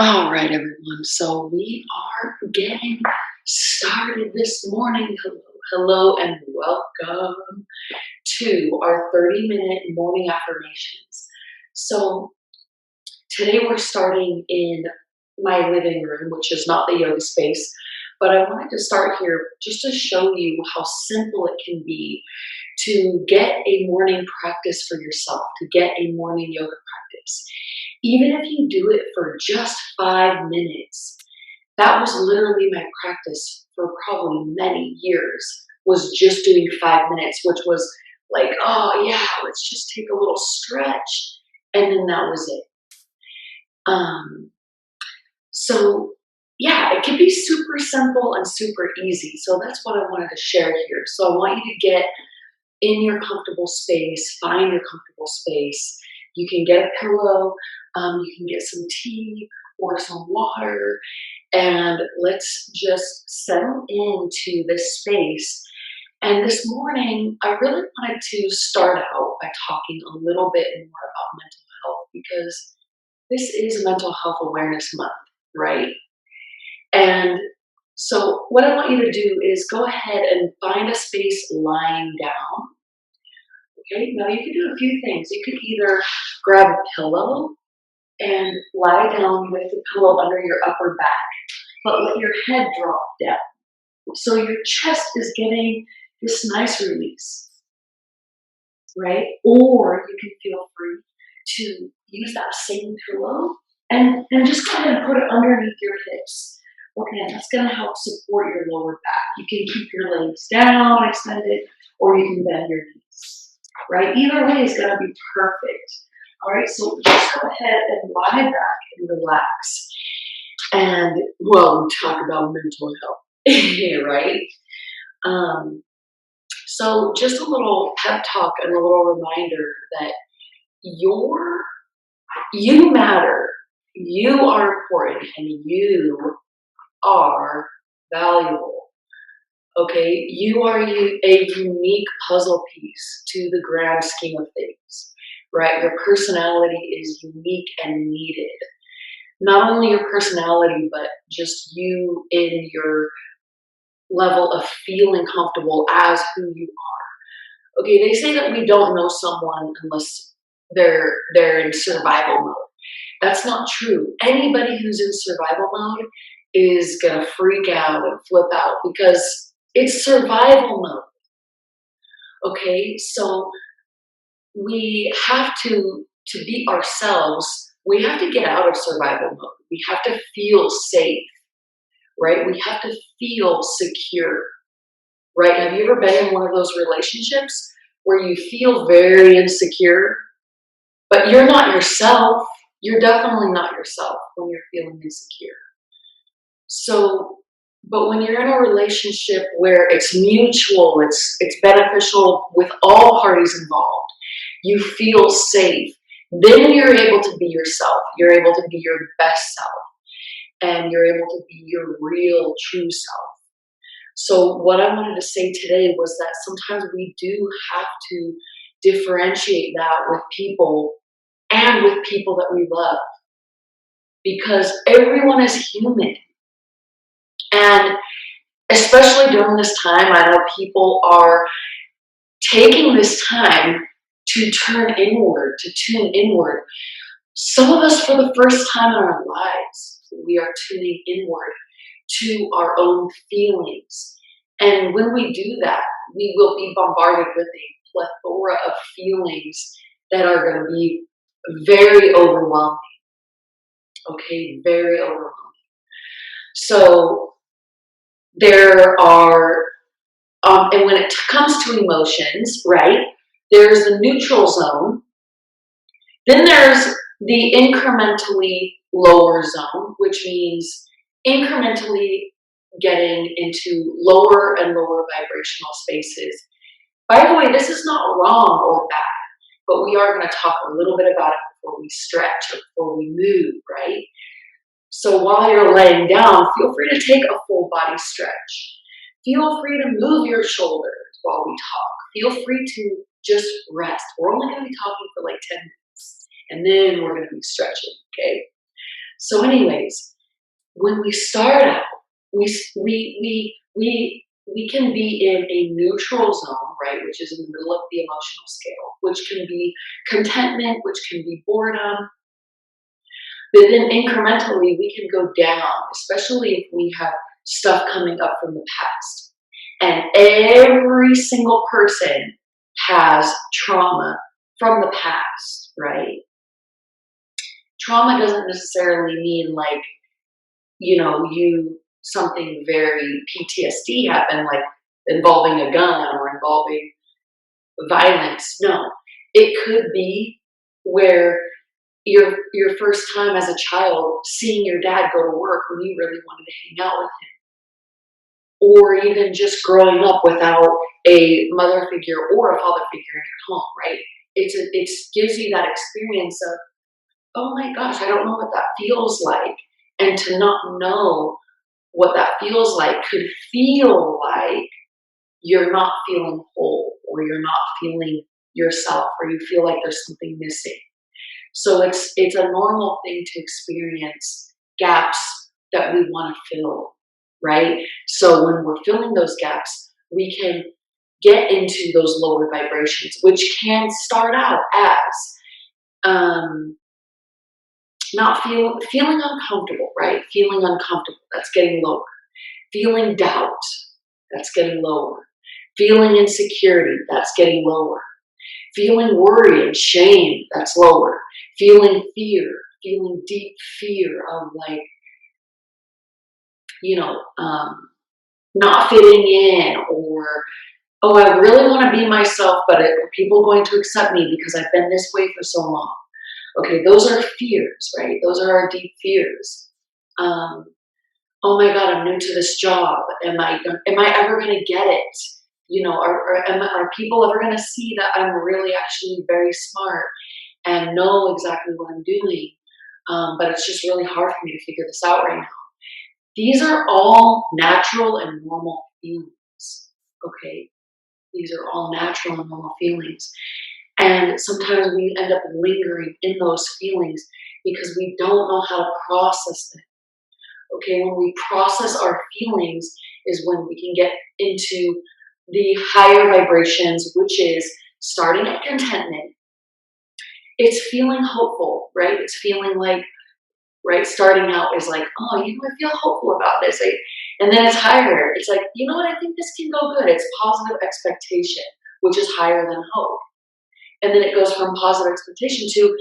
All right, everyone. So we are getting started this morning. Hello, and welcome to our 30-minute morning affirmations. So today we're starting in my living room, which is not the yoga space, but I wanted to start here just to show you how simple it can be to get a morning practice for yourself, to get a morning yoga practice. Even if you do it for just 5 minutes, that was literally my practice for probably many years, was just doing 5 minutes, which was like, oh yeah, let's just take a little stretch. And then that was it. So yeah, it can be super simple and super easy. So that's what I wanted to share here. So I want you to get in your comfortable space, find your comfortable space. You can get a pillow, you can get some tea or some water, and let's just settle into this space. And this morning, I really wanted to start out by talking a little bit more about mental health because this is Mental Health Awareness Month, right? And so what I want you to do is go ahead and find a space lying down. Okay, now you can do a few things. You could either grab a pillow and lie down with the pillow under your upper back, but let your head drop down. So your chest is getting this nice release, right? Or you can feel free to use that same pillow and just go ahead and put it underneath your hips. Okay, that's gonna help support your lower back. You can keep your legs down, extended, or you can bend your knees, right? Either way is gonna be perfect. All right, so just go ahead and lie back and relax. And well, we talk about mental health, right? So just a little pep talk and a little reminder that you matter, you are important, and you are valuable. Okay, you are a unique puzzle piece to the grand scheme of things, right? Your personality is unique and needed. Not only your personality, but just you in your level of feeling comfortable as who you are. Okay, they say that we don't know someone unless they're in survival mode. That's not true. Anybody who's in survival mode is gonna freak out and flip out because it's survival mode. Okay, so we have to be ourselves. We have to get out of survival mode. We have to feel safe, right? We have to feel secure, right? Have you ever been in one of those relationships where you feel very insecure, but you're not yourself? You're definitely not yourself when you're feeling insecure. So, but when you're in a relationship where it's mutual, it's beneficial with all parties involved, you feel safe, then you're able to be yourself. You're able to be your best self, and you're able to be your real, true self. So what I wanted to say today was that sometimes we do have to differentiate that with people and with people that we love, because everyone is human. And especially during this time, I know people are taking this time to turn inward, to tune inward. Some of us, for the first time in our lives, we are tuning inward to our own feelings. And when we do that, we will be bombarded with a plethora of feelings that are going to be very overwhelming. Okay, very overwhelming. So there are, and when it comes to emotions, right, there's the neutral zone. Then there's the incrementally lower zone, which means incrementally getting into lower and lower vibrational spaces. By the way, this is not wrong or bad, but we are going to talk a little bit about it before we stretch or before we move, right? So while you're laying down, feel free to take a full body stretch. Feel free to move your shoulders while we talk. Feel free to just rest. We're only going to be talking for like 10 minutes, and then we're going to be stretching, okay? So anyways, when we start out, we can be in a neutral zone, right, which is in the middle of the emotional scale, which can be contentment, which can be boredom. But then incrementally, we can go down, especially if we have stuff coming up from the past. And every single person has trauma from the past, right? Trauma doesn't necessarily mean like, something very PTSD happened, like involving a gun or involving violence. No, it could be where your first time as a child seeing your dad go to work when you really wanted to hang out with him, or even just growing up without a mother figure or a father figure in your home, right? It gives you that experience of, oh my gosh, I don't know what that feels like, and to not know what that feels like could feel like you're not feeling whole, or you're not feeling yourself, or you feel like there's something missing. So it's a normal thing to experience gaps that we want to fill, right? So when we're filling those gaps, we can get into those lower vibrations, which can start out as not feeling uncomfortable, right? Feeling uncomfortable, that's getting lower. Feeling doubt, that's getting lower. Feeling insecurity, that's getting lower. Feeling worry and shame, that's lower. Feeling fear, feeling deep fear of like, not fitting in, or, oh, I really want to be myself, but are people going to accept me because I've been this way for so long? Okay, those are fears, right? Those are our deep fears. Oh my God, I'm new to this job. Am I ever going to get it? Are people ever going to see that I'm really actually very smart and know exactly what I'm doing? But it's just really hard for me to figure this out right now. These are all natural and normal feelings, okay? These are all natural and normal feelings. And sometimes we end up lingering in those feelings because we don't know how to process them. Okay, when we process our feelings is when we can get into the higher vibrations, which is starting at contentment. It's feeling hopeful, right? It's feeling like, right, starting out is like, oh, I feel hopeful about this. And then it's higher. It's like, you know what, I think this can go good. It's positive expectation, which is higher than hope. And then it goes from positive expectation to,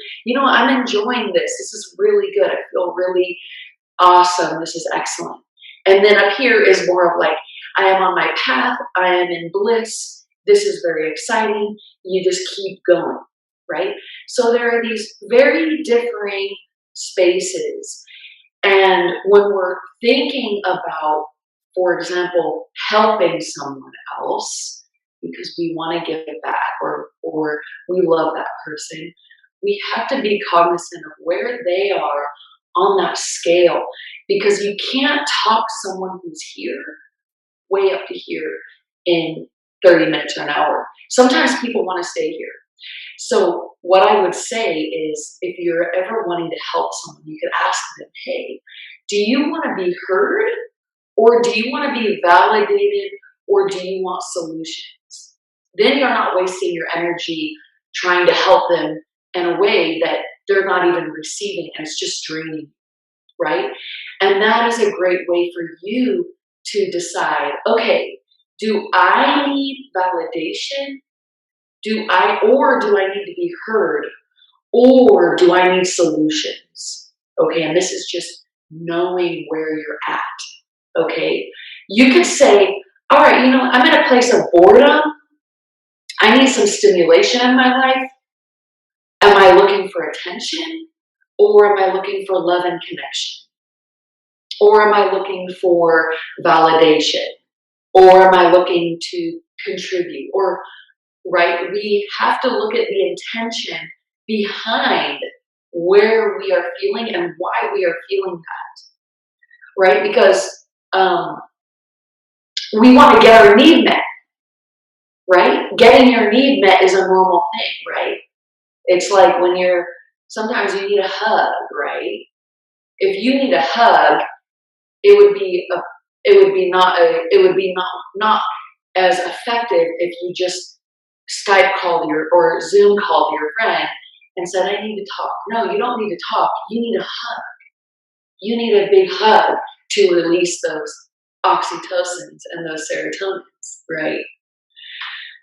I'm enjoying this. This is really good. I feel really awesome. This is excellent. And then up here is more of like, I am on my path. I am in bliss. This is very exciting. You just keep going, right? So there are these very differing spaces. And when we're thinking about, for example, helping someone else, because we want to give it back, or we love that person, we have to be cognizant of where they are on that scale, because you can't talk someone who's here, way up to here, in 30 minutes or an hour. Sometimes people want to stay here. So what I would say is, if you're ever wanting to help someone, you could ask them, hey, do you want to be heard, or do you want to be validated, or do you want solutions? Then you're not wasting your energy trying to help them in a way that they're not even receiving, and it's just draining, right? And that is a great way for you to decide, okay, do I need validation? Or do I need to be heard? Or do I need solutions? Okay, and this is just knowing where you're at, okay? You could say, all right, I'm in a place of boredom. I need some stimulation in my life. Am I looking for attention? Or am I looking for love and connection? Or am I looking for validation? Or am I looking to contribute? Or, right, we have to look at the intention behind where we are feeling and why we are feeling that, right? Because we want to get our need met, right? Getting your need met is a normal thing, right? It's like when sometimes you need a hug, right? If you need a hug, it would be not as effective if you just Skype called or Zoom called your friend and said, I need to talk. No, you don't need to talk. You need a hug. You need a big hug to release those oxytocins and those serotonins, right?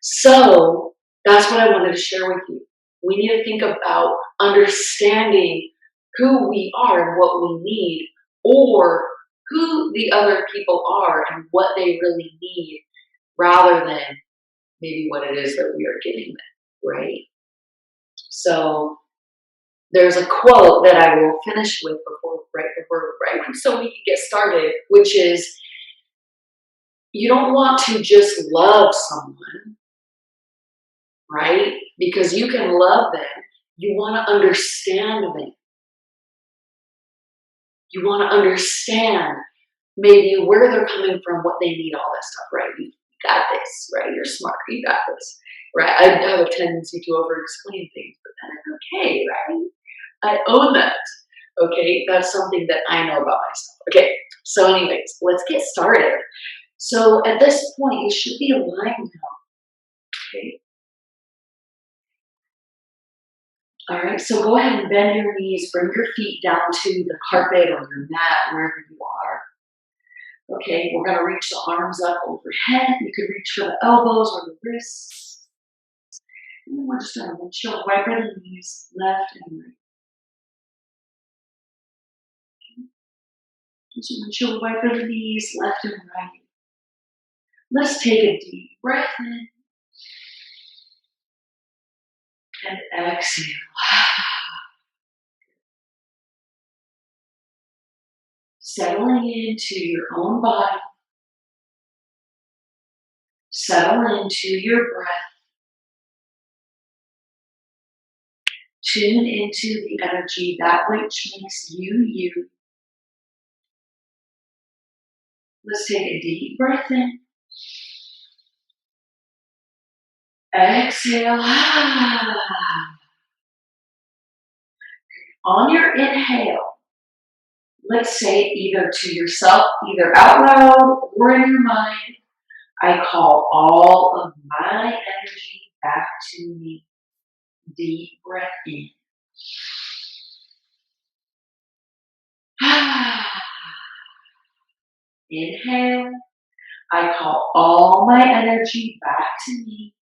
So that's what I wanted to share with you. We need to think about understanding who we are and what we need, or who the other people are and what they really need, rather than maybe what it is that we are giving them, right? So there's a quote that I will finish with so we can get started, which is, you don't want to just love someone, right? Because you can love them. You want to understand them. You want to understand maybe where they're coming from, what they need, all that stuff, right? You got this, right? You're smart. You got this, right? I have a tendency to over-explain things, but that is okay, right? I own that. Okay, that's something that I know about myself. Okay, so anyways, let's get started. So at this point, you should be aligned now. Okay. All right, so go ahead and bend your knees, bring your feet down to the carpet or your mat, wherever you are. Okay, we're going to reach the arms up overhead. You could reach for the elbows or the wrists. And then we're just going to windshield wiper the knees, left and right. Okay. Just windshield wiper the knees, left and right. Let's take a deep breath in. And exhale. Settling into your own body. Settle into your breath. Tune into the energy, that which makes you, you. Let's take a deep breath in. Exhale. On your inhale, let's say either to yourself, either out loud or in your mind, I call all of my energy back to me. Deep breath in. Inhale. I call all my energy back to me.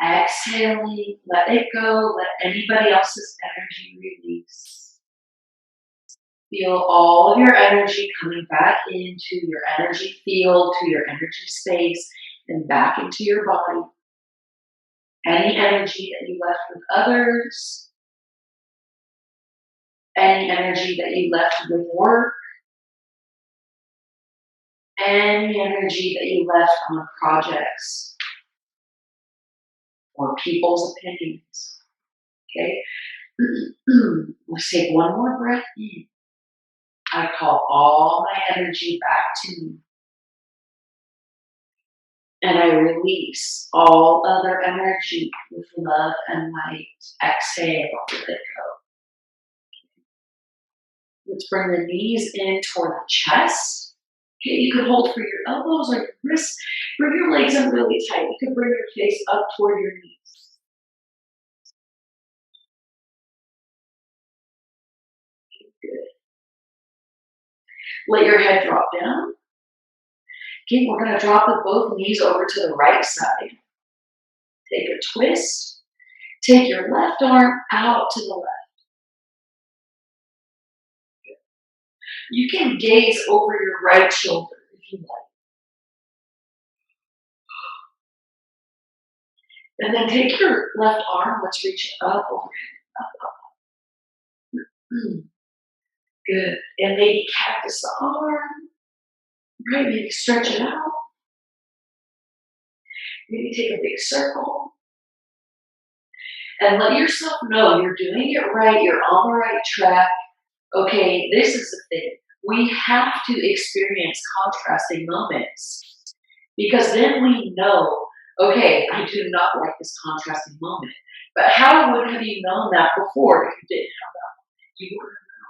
Exhaling, let it go, let anybody else's energy release. Feel all of your energy coming back into your energy field, to your energy space, and back into your body. Any energy that you left with others, any energy that you left with work, any energy that you left on projects or people's opinions. Okay? Let's take one more breath in. I call all my energy back to me. And I release all other energy with love and light. Exhale, let it go. Let's bring the knees in toward the chest. Okay, you could hold for your elbows or your wrists. Bring your legs in really tight. You could bring your face up toward your knees. Okay, good. Let your head drop down. Okay, we're going to drop both knees over to the right side. Take a twist. Take your left arm out to the left. You can gaze over your right shoulder if you like. And then take your left arm, let's reach it up overhead. Up. Good. And maybe cactus the arm. Right, maybe stretch it out. Maybe take a big circle. And let yourself know you're doing it right, you're on the right track. Okay, this is the thing. We have to experience contrasting moments, because then we know, okay, I do not like this contrasting moment. But how would have you known that before if you didn't have that moment? You wouldn't have known.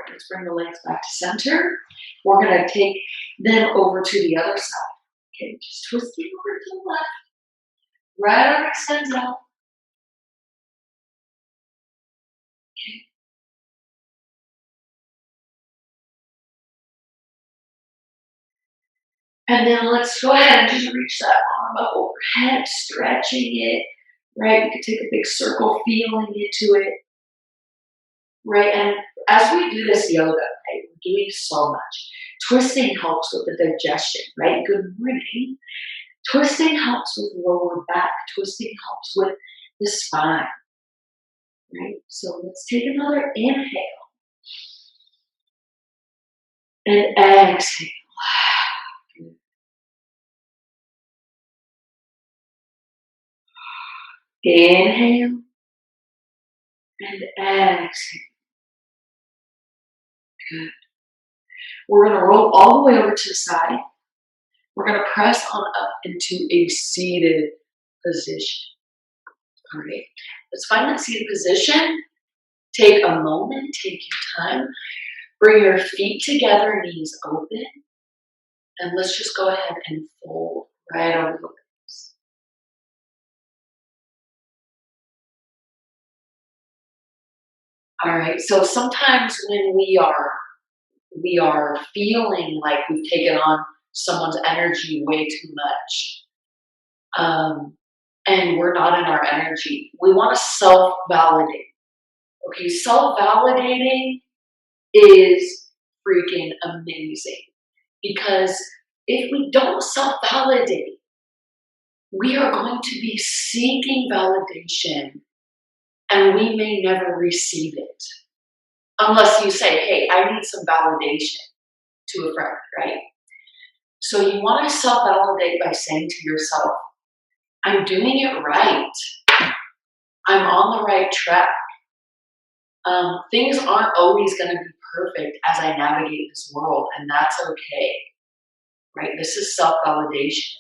Let's bring the legs back to center. We're going to take them over to the other side. Okay, just twisting over to the left. Right arm extends out. Okay. And then let's go ahead and just reach that arm up overhead, stretching it. Right, you can take a big circle, feeling into it. Right, and as we do this yoga, right, we're doing so much. Twisting helps with the digestion, right? Good morning. Twisting helps with lower back. Twisting helps with the spine, right? So let's take another inhale and exhale. Inhale and exhale. Good. We're going to roll all the way over to the side. We're going to press on up into a seated position. All right. Let's find that seated position. Take a moment, take your time. Bring your feet together, knees open. And let's just go ahead and fold right over the legs. All right. So sometimes when we are feeling like we've taken on someone's energy way too much, and we're not in our energy, we want to self-validate. Okay, self-validating is freaking amazing because if we don't self-validate, we are going to be seeking validation and we may never receive it. Unless you say, hey, I need some validation to a friend, right? So you want to self-validate by saying to yourself, I'm doing it right. I'm on the right track. Things aren't always going to be perfect as I navigate this world, and that's okay, right? This is self-validation,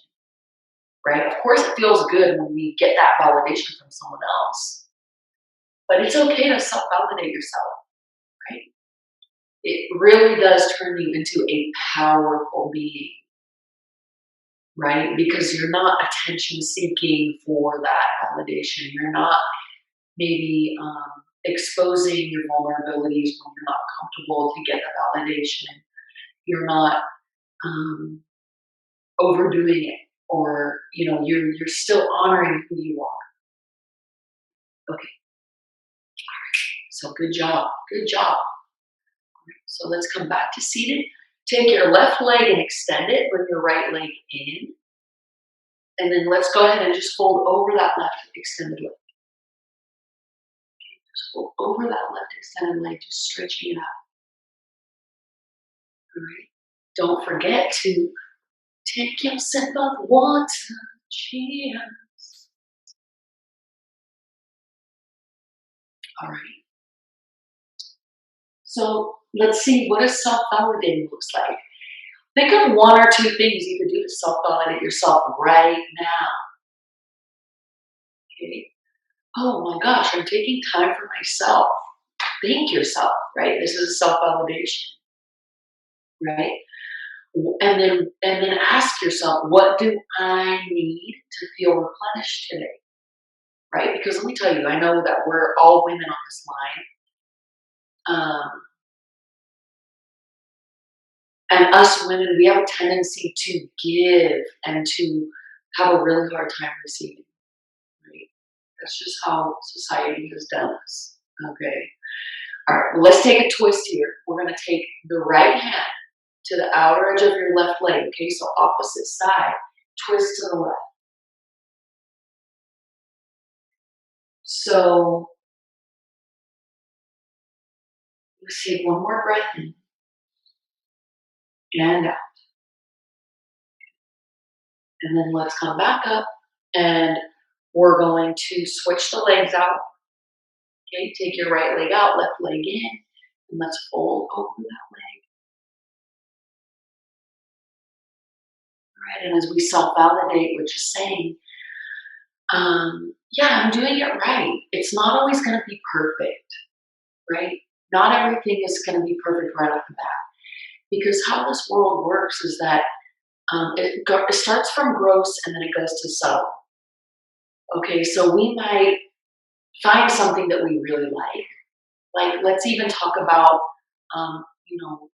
right? Of course, it feels good when we get that validation from someone else, but it's okay to self-validate yourself, right? It really does turn you into a powerful being, right? Because you're not attention seeking for that validation. You're not maybe exposing your vulnerabilities when you're not comfortable to get the validation. You're not overdoing it, or you're still honoring who you are. Okay, so good job, good job. So let's come back to seated. Take your left leg and extend it. Bring your right leg in. And then let's go ahead and just fold over that left extended leg. Okay, just fold over that left extended leg, just stretching it out. All right. Don't forget to take your sip of water. Cheers. All right. So let's see, what does self-validating looks like? Think of one or two things you could do to self-validate yourself right now. Okay. Oh my gosh, I'm taking time for myself. Thank yourself, right? This is a self-validation, right? And then ask yourself, what do I need to feel replenished today? Right? Because let me tell you, I know that we're all women on this line. And us women, we have a tendency to give and to have a really hard time receiving. Right? That's just how society has done us. Okay. All right. Well, let's take a twist here. We're going to take the right hand to the outer edge of your left leg. Okay. So opposite side, twist to the left. So let's take one more breath in and out. And then let's come back up and we're going to switch the legs out. Okay, take your right leg out, left leg in, and let's fold over that leg. All right, and as we self-validate, we're just saying, yeah, I'm doing it right. It's not always going to be perfect, right? Not everything is going to be perfect right off the bat. Because how this world works is that it starts from gross and then it goes to subtle. Okay, so we might find something that we really like. Like, let's even talk about, um, you know,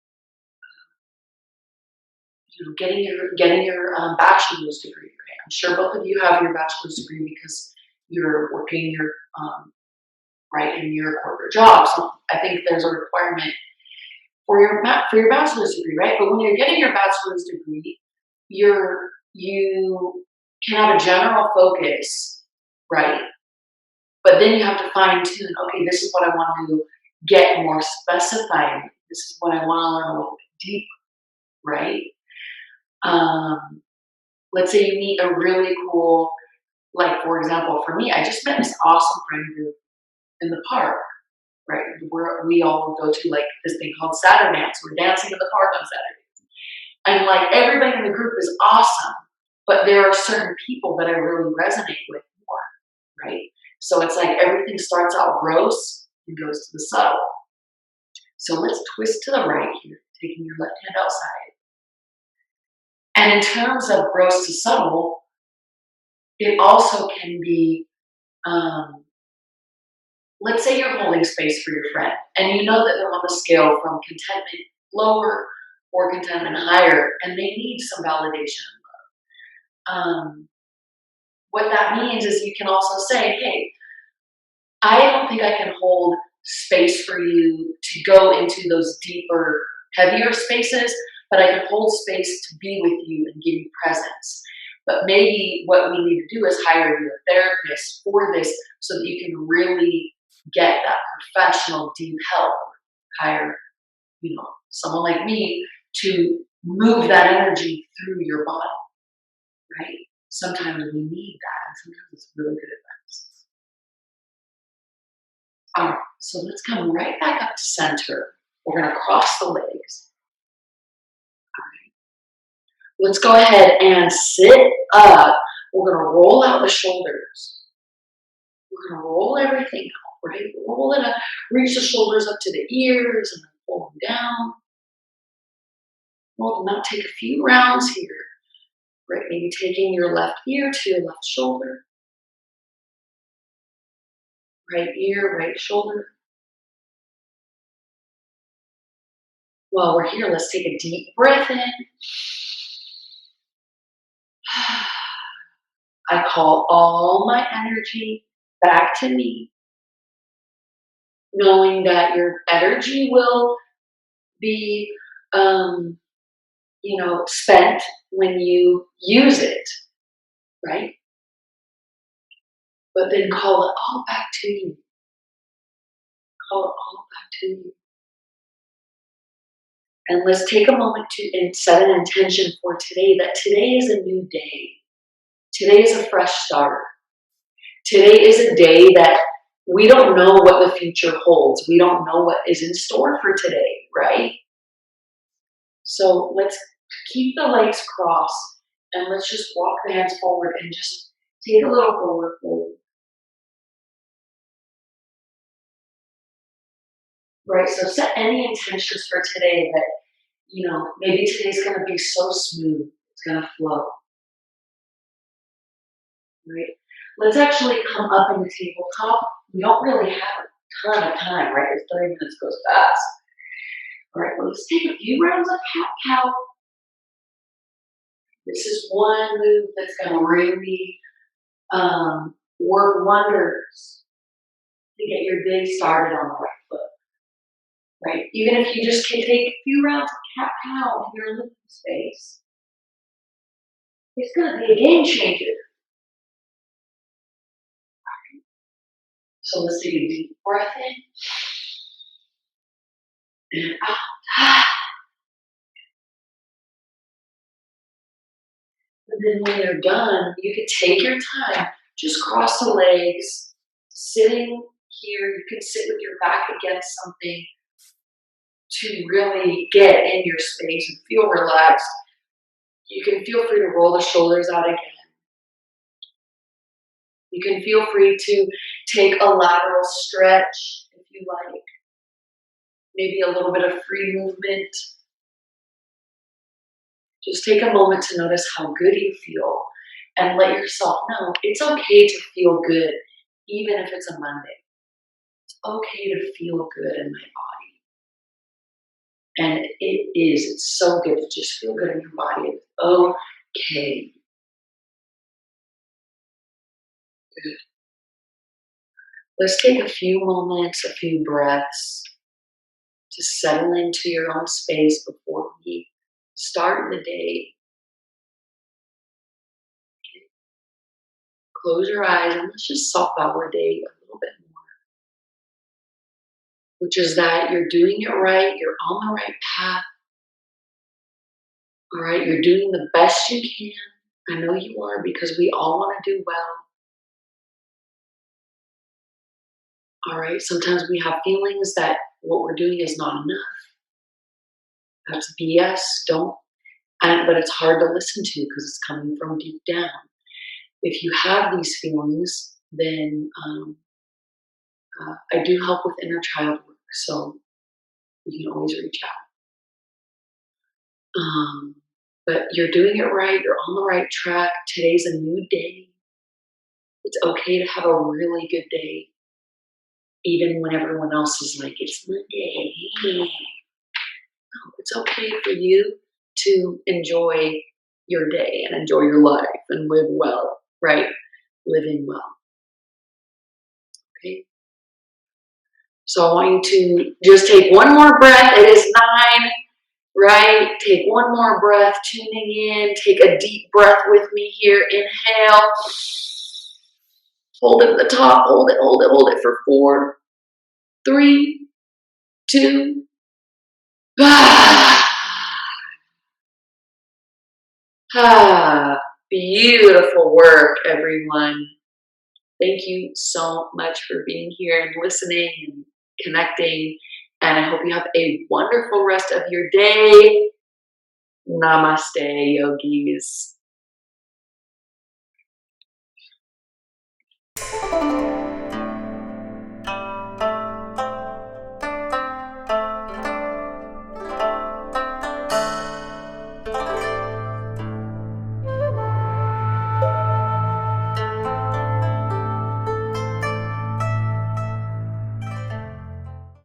getting your bachelor's degree. Right? I'm sure both of you have your bachelor's degree because you're working your right in your corporate job. So I think there's a requirement for your bachelor's degree, right? But when you're getting your bachelor's degree, you can have a general focus, right? But then you have to fine tune. Okay, this is what I want to get more specified. This is what I want to learn a little bit deeper, right? Um, let's say you meet a really cool, like for example, for me, I just met this awesome friend group in the park, right? Where we all go to like this thing called Saturday dance. We're dancing in the park on Saturday. And like everybody in the group is awesome, but there are certain people that I really resonate with more, right? So it's like everything starts out gross and goes to the subtle. So let's twist to the right here, taking your left hand outside. And in terms of gross to subtle, it also can be, let's say you're holding space for your friend and you know that they're on the scale from contentment lower or contentment higher and they need some validation. What that means is you can also say, hey, I don't think I can hold space for you to go into those deeper, heavier spaces, but I can hold space to be with you and give you presence. But maybe what we need to do is hire you a therapist for this so that you can really get that professional deep help. Hire, someone like me to move that energy through your body, right? Sometimes we need that, and sometimes it's really good advice. All right, so let's come right back up to center. We're going to cross the legs. All right. Let's go ahead and sit up. We're going to roll out the shoulders. We're going to roll everything out, right? Roll it up. Reach the shoulders up to the ears and then pull them down. Roll them out. Take a few rounds here. Right, maybe taking your left ear to your left shoulder. Right ear, right shoulder. While we're here, let's take a deep breath in. I call all my energy back to me, knowing that your energy will be, spent when you use it, right? But then call it all back to you. Call it all back to you. And let's take a moment to set an intention for today, that today is a new day. Today is a fresh start. Today is a day that we don't know what the future holds. We don't know what is in store for today, right? So let's keep the legs crossed and let's just walk the hands forward and just take a little forward fold. Right, so set any intentions for today that, maybe today's going to be so smooth, it's going to flow. Right? Let's actually come up in the tabletop. We don't really have a ton of time, right? 30 minutes goes fast. All right, well, let's take a few rounds of cat-cow. This is one move that's going to really work wonders to get your day started on the right foot. Right? Even if you just can take a few rounds of cat-cow in your living space, it's going to be a game changer. So let's take a deep breath in and out. And then when you're done, you can take your time, just cross the legs, sitting here. You can sit with your back against something to really get in your space and feel relaxed. You can feel free to roll the shoulders out again. You can feel free to take a lateral stretch if you like. maybe a little bit of free movement. Just take a moment to notice how good you feel and let yourself know it's okay to feel good, even if it's a Monday. It's okay to feel good in my body. And it's so good to just feel good in your body. It's okay. Good. Let's take a few moments, a few breaths to settle into your own space before we start the day. Close your eyes and let's just soft validate a little bit more, which is that you're doing it right, you're on the right path, all right? You're doing the best you can. I know you are because we all want to do well, all right? Sometimes we have feelings that what we're doing is not enough. That's BS, but it's hard to listen to because it's coming from deep down. If you have these feelings, then I do help with inner child work, so you can always reach out. But you're doing it right. You're on the right track. Today's a new day. It's okay to have a really good day, even when everyone else is like, it's Monday. No, it's okay for you to enjoy your day and enjoy your life and live well, right? Living well. Okay. So I want you to just take one more breath. It is 9, right? Take one more breath, tuning in. Take a deep breath with me here. Inhale. Hold it at the top. Hold it for 4, 3, 2. Beautiful work, everyone. Thank you so much for being here and listening and connecting. And I hope you have a wonderful rest of your day. Namaste, yogis.